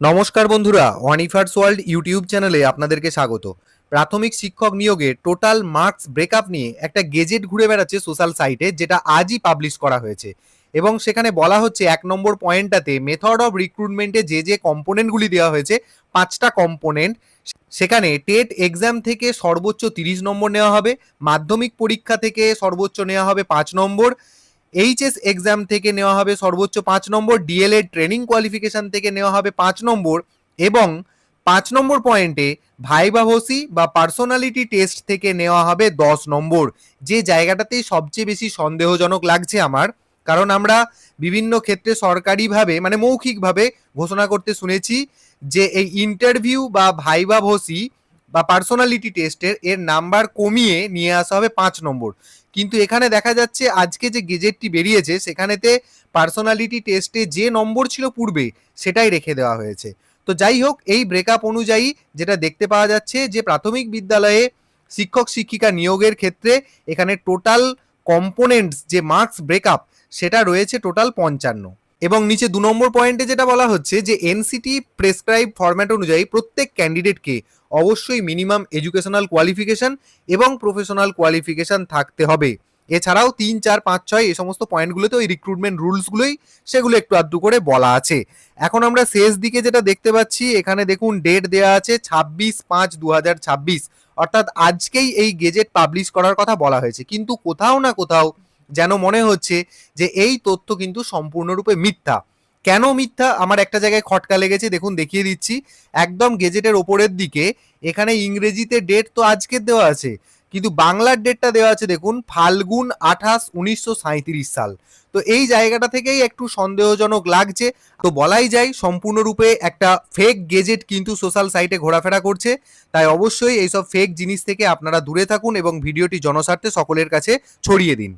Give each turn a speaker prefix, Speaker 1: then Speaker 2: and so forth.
Speaker 1: নমস্কার বন্ধুরা, ওয়ানিফার্স world YouTube চ্যানেলে আপনাদেরকে স্বাগত। প্রাথমিক শিক্ষক নিয়োগে টোটাল মার্কস ব্রেকআপ নিয়ে একটা গেজেট ঘুরে বেড়াচ্ছে সোশ্যাল সাইটে, যেটা আজই পাবলিশ করা হয়েছে। এবং সেখানে বলা হচ্ছে 1 নম্বর পয়েন্টটাতে মেথড অফ রিক্রুটমেন্টে যে যে কম্পোনেন্টগুলি দেওয়া হয়েছে, 5টা কম্পোনেন্ট। সেখানে টেট এক্সাম থেকে সর্বোচ্চ 30 নম্বর নেওয়া হবে, মাধ্যমিক পরীক্ষা থেকে সর্বোচ্চ নেওয়া হবে 5 নম্বর, এইচএস এক্সাম থেকে নেওয়া হবে সর্বোচ্চ 5 নম্বর, ডিএলএড ট্রেনিং কোয়ালিফিকেশন থেকে নেওয়া হবে 5 নম্বর, এবং 5 নম্বর পয়েন্টে ভাইবা ভসি বা পার্সোনালিটি টেস্ট থেকে নেওয়া হবে 10 নম্বর। যে জায়গাটাতেই সবচেয়ে বেশি সন্দেহজনক লাগছে আমার, কারণ আমরা বিভিন্ন ক্ষেত্রে সরকারিভাবে মানে মৌখিকভাবে ঘোষণা করতে শুনেছি যে এই ইন্টারভিউ বা ভাইবা ভসি বা পার্সোনালিটি টেস্টের এর নাম্বার কমিয়ে নিয়ে আসা হবে 5 নম্বর। কিন্তু এখানে দেখা যাচ্ছে আজকে যে গেজেটটি বেরিয়েছে সেখানেতে পার্সোনালিটি টেস্টে যে নম্বর ছিল পূর্বে সেটাই রেখে দেওয়া হয়েছে। তো যাই হোক, এই ব্রেকআপ অনুযায়ী যেটা দেখতে পাওয়া যাচ্ছে যে প্রাথমিক বিদ্যালয়ে শিক্ষক শিক্ষিকা নিয়োগের ক্ষেত্রে এখানে টোটাল কম্পোনেন্টস যে মার্কস ব্রেকআপ সেটা রয়েছে টোটাল 55। এবং নিচে 2 নম্বর পয়েন্টে যেটা বলা হচ্ছে যে এনসিটি প্রেসক্রাইব ফরম্যাট অনুযায়ী প্রত্যেক ক্যান্ডিডেটকে অবশ্যই মিনিমাম এডুকেশনাল কোয়ালিফিকেশন এবং প্রফেশনাল কোয়ালিফিকেশন থাকতে হবে। এছাড়াও 3, 4, 5, 6 এই সমস্ত পয়েন্টগুলোতে ওই রিক্রুটমেন্ট রুলসগুলোই সেগুলো একটু আধটু করে বলা আছে। এখন আমরা শেষ দিকে যেটা দেখতে পাচ্ছি, এখানে দেখুন ডেট দেওয়া আছে 26/5/2026, অর্থাৎ আজকেই এই গেজেট পাবলিশ করার কথা বলা হয়েছে। কিন্তু কোথাও না কোথাও যেন মনে হচ্ছে যে এই তথ্য কিন্তু সম্পূর্ণরূপে মিথ্যা। কেন মিথ্যা আমার একটা জায়গায় খটকা লেগেছে, দেখুন দেখিয়ে দিচ্ছি। একদম গেজেটের ওপরের দিকে এখানে ইংরেজিতে ডেট তো আজকের দেওয়া আছে, কিন্তু বাংলার ডেটটা দেওয়া আছে দেখুন ফাল্গুন 28, 1937 সাল। তো এই জায়গাটা থেকেই একটু সন্দেহজনক লাগছে। তো বলাই যায় সম্পূর্ণরূপে একটা ফেক গেজেট কিন্তু সোশ্যাল সাইটে ঘোরাফেরা করছে। তাই অবশ্যই এইসব ফেক জিনিস থেকে আপনারা দূরে থাকুন এবং ভিডিওটি জনস্বার্থে সকলের কাছে ছড়িয়ে দিন।